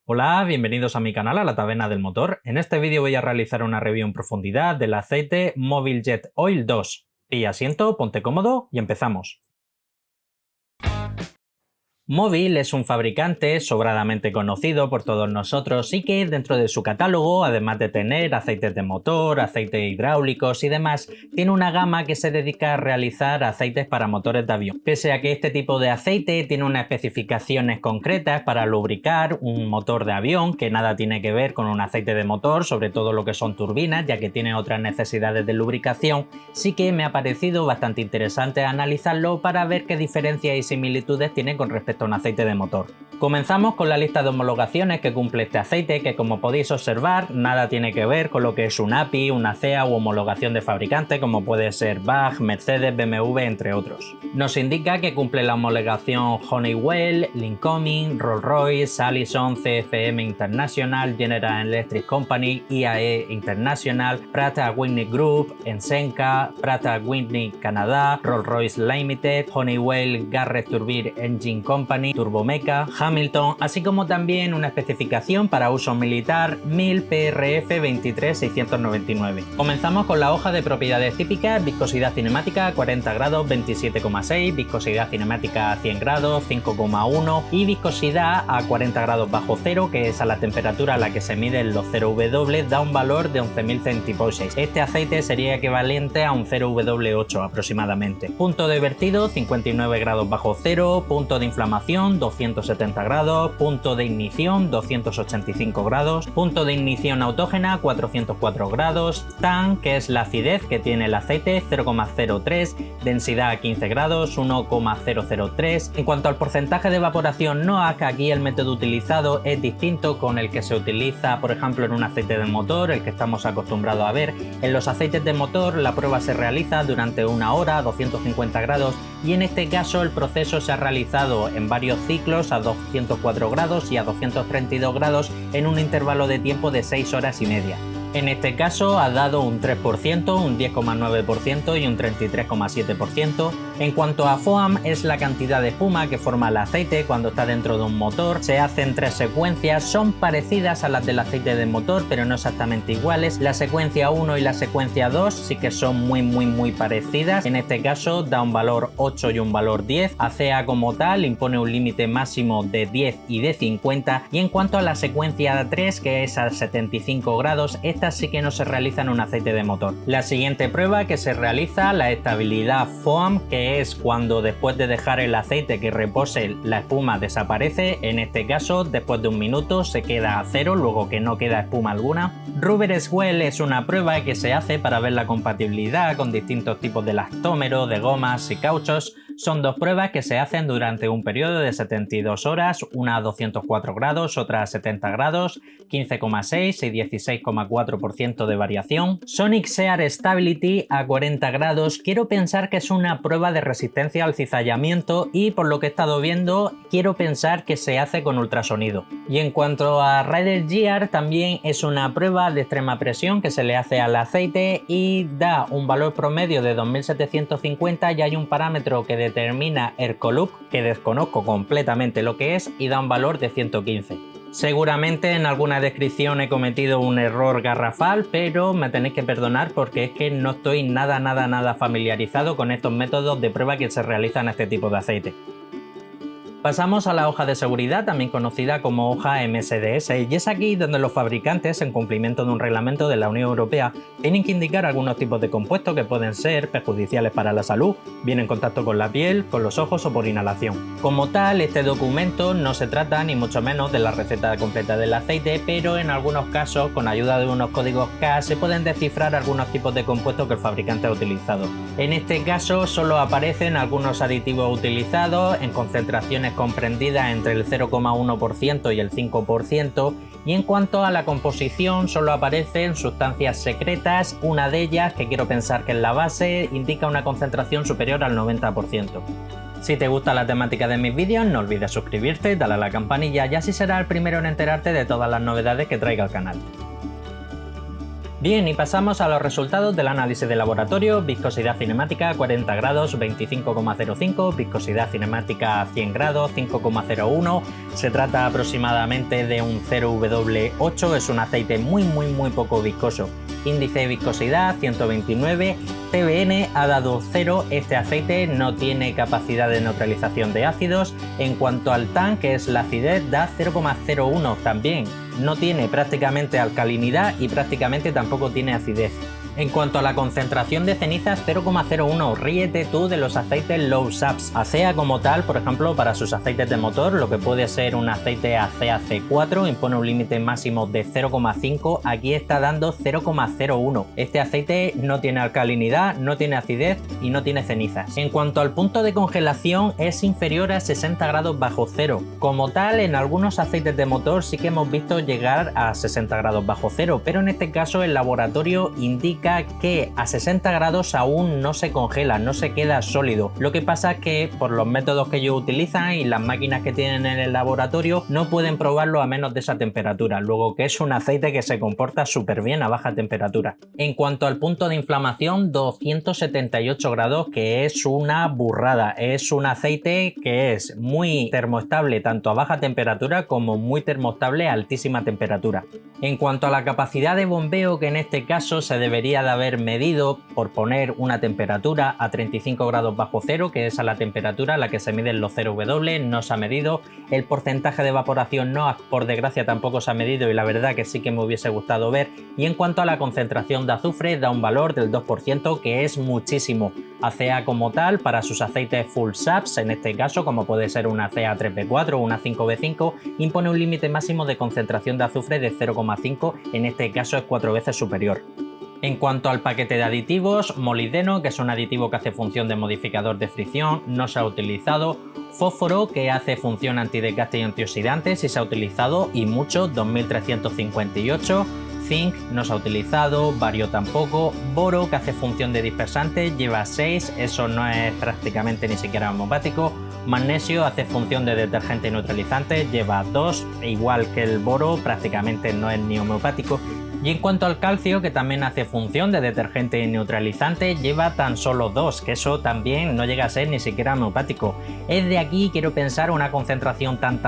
Hola, bienvenidos a mi canal, a la Taberna del Motor. En este vídeo voy a realizar una review en profundidad del aceite Mobil Jet Oil 2. Pilla asiento, ponte cómodo y empezamos. Mobil es un fabricante sobradamente conocido por todos nosotros y que dentro de su catálogo, además de tener aceites de motor, aceites hidráulicos y demás, tiene una gama que se dedica a realizar aceites para motores de avión. Pese a que este tipo de aceite tiene unas especificaciones concretas para lubricar un motor de avión, que nada tiene que ver con un aceite de motor, sobre todo lo que son turbinas, ya que tiene otras necesidades de lubricación, sí que me ha parecido bastante interesante analizarlo para ver qué diferencias y similitudes tiene con respecto a un aceite de motor. Comenzamos con la lista de homologaciones que cumple este aceite, que como podéis observar nada tiene que ver con lo que es un API, una CEA u homologación de fabricante como puede ser BAG, Mercedes, BMW, entre otros. Nos indica que cumple la homologación Honeywell, Lincoln, Rolls-Royce, Allison, CFM International, General Electric Company, IAE International, Pratt & Whitney Group, Ensenca, Pratt & Whitney Canadá, Rolls-Royce Limited, Honeywell Garrett Turbine Engine Company, Turbomeca, Hamilton, así como también una especificación para uso militar 1000 PRF 23699. Comenzamos con la hoja de propiedades típicas: viscosidad cinemática 40 grados 27,6, viscosidad cinemática a 100 grados 5,1 y viscosidad a 40 grados bajo cero, que es a la temperatura a la que se miden los 0W, da un valor de 11.000 centipoises. Este aceite sería equivalente a un 0W8 aproximadamente. Punto de vertido 59 grados bajo cero, punto de inflamación 270 grados, punto de ignición 285 grados, punto de ignición autógena 404 grados, TAN, que es la acidez que tiene el aceite, 0,03, densidad 15 grados, 1,003. En cuanto al porcentaje de evaporación NOAC, aquí el método utilizado es distinto con el que se utiliza, por ejemplo, en un aceite de motor, el que estamos acostumbrados a ver. En los aceites de motor la prueba se realiza durante una hora a 250 grados y en este caso el proceso se ha realizado en varios ciclos a 204 grados y a 232 grados en un intervalo de tiempo de 6 horas y media. En este caso ha dado un 3%, un 10,9% y un 33,7%. En cuanto a FOAM, es la cantidad de espuma que forma el aceite cuando está dentro de un motor. Se hacen 3 secuencias, son parecidas a las del aceite de motor, pero no exactamente iguales. La secuencia 1 y la secuencia 2 sí que son muy parecidas. En este caso da un valor 8 y un valor 10. ACEA como tal impone un límite máximo de 10 y de 50. Y en cuanto a la secuencia 3, que es a 75 grados, esta sí que no se realiza en un aceite de motor. La siguiente prueba que se realiza, la estabilidad FOAM, que es cuando después de dejar el aceite que repose la espuma desaparece. En este caso, después de un minuto se queda a cero, luego que no queda espuma alguna. Rubber Swell es una prueba que se hace para ver la compatibilidad con distintos tipos de elastómeros, de gomas y cauchos. Son 2 pruebas que se hacen durante un periodo de 72 horas, una a 204 grados, otra a 70 grados, 15,6 y 16,4% de variación. Sonic Sear Stability a 40 grados, quiero pensar que es una prueba de resistencia al cizallamiento y por lo que he estado viendo, quiero pensar que se hace con ultrasonido. Y en cuanto a Rider Gear, también es una prueba de extrema presión que se le hace al aceite y da un valor promedio de 2750 y hay un parámetro que determina Ercolup, que desconozco completamente lo que es, y da un valor de 115. Seguramente en alguna descripción he cometido un error garrafal, pero me tenéis que perdonar porque es que no estoy nada familiarizado con estos métodos de prueba que se realizan a este tipo de aceite. Pasamos a la hoja de seguridad, también conocida como hoja MSDS, y es aquí donde los fabricantes, en cumplimiento de un reglamento de la Unión Europea, tienen que indicar algunos tipos de compuestos que pueden ser perjudiciales para la salud, bien en contacto con la piel, con los ojos o por inhalación. Como tal, este documento no se trata ni mucho menos de la receta completa del aceite, pero en algunos casos, con ayuda de unos códigos K, se pueden descifrar algunos tipos de compuestos que el fabricante ha utilizado. En este caso, solo aparecen algunos aditivos utilizados en concentraciones comprendida entre el 0,1% y el 5%, y en cuanto a la composición solo aparecen sustancias secretas, una de ellas, que quiero pensar que es la base, indica una concentración superior al 90%. Si te gusta la temática de mis vídeos, no olvides suscribirte, darle a la campanilla y así serás el primero en enterarte de todas las novedades que traiga el canal. Bien, y pasamos a los resultados del análisis de laboratorio. Viscosidad cinemática 40 grados 25,05, viscosidad cinemática 100 grados 5,01. Se trata aproximadamente de un 0W8, es un aceite muy poco viscoso. Índice de viscosidad 129, TBN ha dado 0, este aceite no tiene capacidad de neutralización de ácidos. En cuanto al TAN, que es la acidez, da 0,01 también. No tiene prácticamente alcalinidad y prácticamente tampoco tiene acidez. En cuanto a la concentración de cenizas, 0,01, ríete tú de los aceites low SAPS. ACEA como tal, por ejemplo, para sus aceites de motor, lo que puede ser un aceite ACEA C4, impone un límite máximo de 0,5, aquí está dando 0,01. Este aceite no tiene alcalinidad, no tiene acidez y no tiene cenizas. En cuanto al punto de congelación, es inferior a 60 grados bajo cero. Como tal, en algunos aceites de motor sí que hemos visto llegar a 60 grados bajo cero, pero en este caso el laboratorio indica que a 60 grados aún no se congela, no se queda sólido. Lo que pasa es que por los métodos que ellos utilizan y las máquinas que tienen en el laboratorio no pueden probarlo a menos de esa temperatura, luego que es un aceite que se comporta súper bien a baja temperatura. En cuanto al punto de inflamación, 278 grados, que es una burrada. Es un aceite que es muy termoestable tanto a baja temperatura como muy termoestable a altísima temperatura. En cuanto a la capacidad de bombeo, que en este caso se debería de haber medido por poner una temperatura a 35 grados bajo cero, que es a la temperatura a la que se miden los 0W, no se ha medido. El porcentaje de evaporación no, por desgracia tampoco se ha medido y la verdad que sí que me hubiese gustado ver. Y en cuanto a la concentración de azufre, da un valor del 2%, que es muchísimo. ACEA como tal, para sus aceites full SAPS, en este caso como puede ser una ACEA 3B4 o una 5B5, impone un límite máximo de concentración de azufre de 0,5, en este caso es 4 veces superior. En cuanto al paquete de aditivos, molibdeno, que es un aditivo que hace función de modificador de fricción, no se ha utilizado. Fósforo, que hace función antidesgaste y antioxidante, sí se ha utilizado y mucho, 2358. Zinc no se ha utilizado, bario tampoco. Boro, que hace función de dispersante, lleva 6, eso no es prácticamente ni siquiera homeopático. Magnesio hace función de detergente y neutralizante, lleva 2, igual que el boro, prácticamente no es ni homeopático. Y en cuanto al calcio, que también hace función de detergente y neutralizante, lleva tan solo 2, que eso también no llega a ser ni siquiera homeopático. Es de aquí, quiero pensar, una concentración tan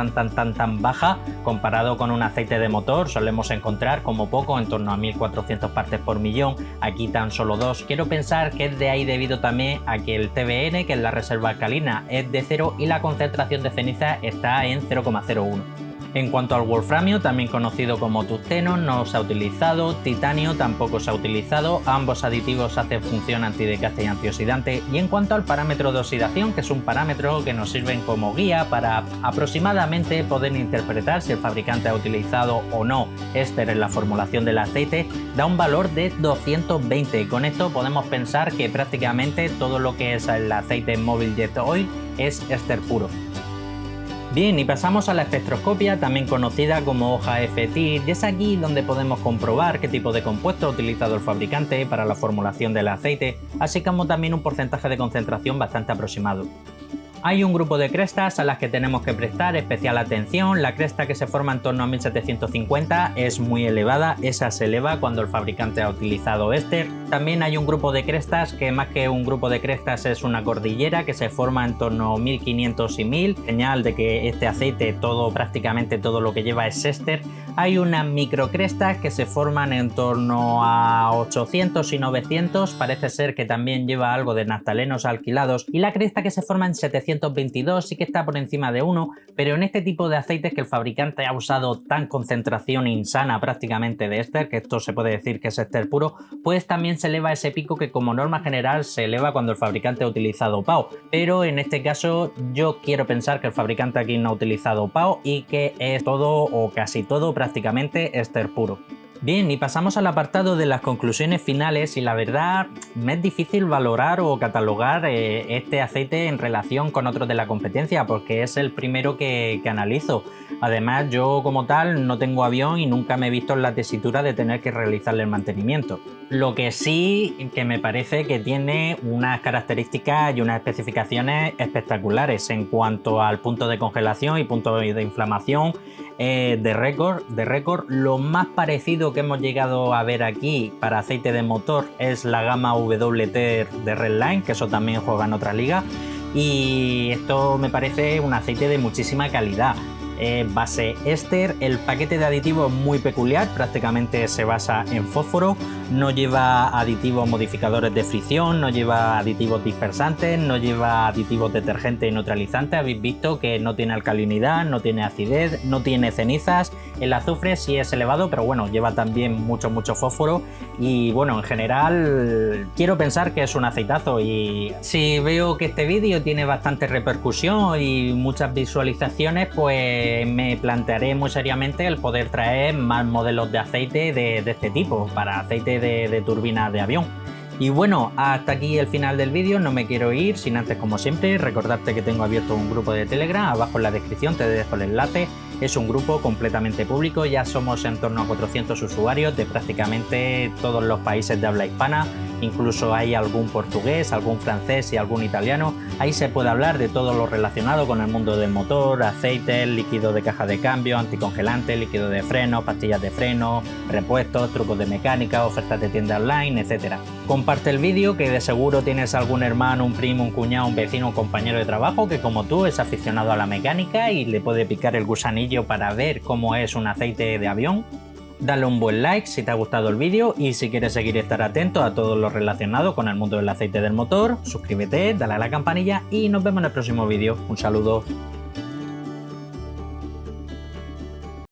baja, comparado con un aceite de motor, solemos encontrar como poco en torno a 1400 partes por millón, aquí tan solo 2. Quiero pensar que es de ahí debido también a que el TBN, que es la reserva alcalina, es de 0 y la concentración de ceniza está en 0,01. En cuanto al wolframio, también conocido como tungsteno, no se ha utilizado, titanio tampoco se ha utilizado, ambos aditivos hacen función antidesgaste y antioxidante. Y en cuanto al parámetro de oxidación, que es un parámetro que nos sirve como guía para aproximadamente poder interpretar si el fabricante ha utilizado o no éster en la formulación del aceite, da un valor de 220. Con esto podemos pensar que prácticamente todo lo que es el aceite Mobile Jet Oil es éster puro. Bien, y pasamos a la espectroscopia, también conocida como hoja FTIR, y es aquí donde podemos comprobar qué tipo de compuesto ha utilizado el fabricante para la formulación del aceite, así como también un porcentaje de concentración bastante aproximado. Hay un grupo de crestas a las que tenemos que prestar especial atención. La cresta que se forma en torno a 1750 es muy elevada, esa se eleva cuando el fabricante ha utilizado éster. También hay un grupo de crestas que más que un grupo de crestas es una cordillera que se forma en torno a 1500 y 1000, señal de que este aceite prácticamente todo lo que lleva es éster. Hay unas microcrestas que se forman en torno a 800 y 900, parece ser que también lleva algo de naftalenos alquilados, y la cresta que se forma en 722 sí que está por encima de 1, pero en este tipo de aceites que el fabricante ha usado tan concentración insana prácticamente de éster, que esto se puede decir que es éster puro, pues también se eleva ese pico que como norma general se eleva cuando el fabricante ha utilizado PAO, pero en este caso yo quiero pensar que el fabricante aquí no ha utilizado PAO y que es todo o casi todo prácticamente éster puro. Bien, y pasamos al apartado de las conclusiones finales y la verdad me es difícil valorar o catalogar este aceite en relación con otros de la competencia porque es el primero que analizo. Además yo como tal no tengo avión y nunca me he visto en la tesitura de tener que realizarle el mantenimiento. Lo que sí que me parece que tiene unas características y unas especificaciones espectaculares en cuanto al punto de congelación y punto de inflamación de récord. Lo más parecido que hemos llegado a ver aquí para aceite de motor es la gama WT de Redline, que eso también juega en otra liga. Y esto me parece un aceite de muchísima calidad. Base éster, el paquete de aditivos es muy peculiar, prácticamente se basa en fósforo, no lleva aditivos modificadores de fricción, no lleva aditivos dispersantes, no lleva aditivos detergentes y neutralizantes. Habéis visto que no tiene alcalinidad, no tiene acidez, no tiene cenizas. El azufre sí es elevado, pero bueno, lleva también mucho fósforo. Y bueno, en general quiero pensar que es un aceitazo, y si veo que este vídeo tiene bastante repercusión y muchas visualizaciones, pues me plantearé muy seriamente el poder traer más modelos de aceite de este tipo, para aceite de turbina de avión. Y bueno, hasta aquí el final del vídeo. No me quiero ir sin antes, como siempre, recordarte que tengo abierto un grupo de Telegram. Abajo en la descripción te dejo el enlace. Es un grupo completamente público, ya somos en torno a 400 usuarios de prácticamente todos los países de habla hispana. Incluso hay algún portugués, algún francés y algún italiano. Ahí se puede hablar de todo lo relacionado con el mundo del motor, aceites, líquido de caja de cambio, anticongelante, líquido de freno, pastillas de freno, repuestos, trucos de mecánica, ofertas de tienda online, etc. Comparte el vídeo, que de seguro tienes algún hermano, un primo, un cuñado, un vecino, un compañero de trabajo que como tú es aficionado a la mecánica y le puede picar el gusanillo para ver cómo es un aceite de avión. Dale un buen like si te ha gustado el vídeo, y si quieres seguir estar atento a todo lo relacionado con el mundo del aceite del motor, suscríbete, dale a la campanilla y nos vemos en el próximo vídeo. Un saludo.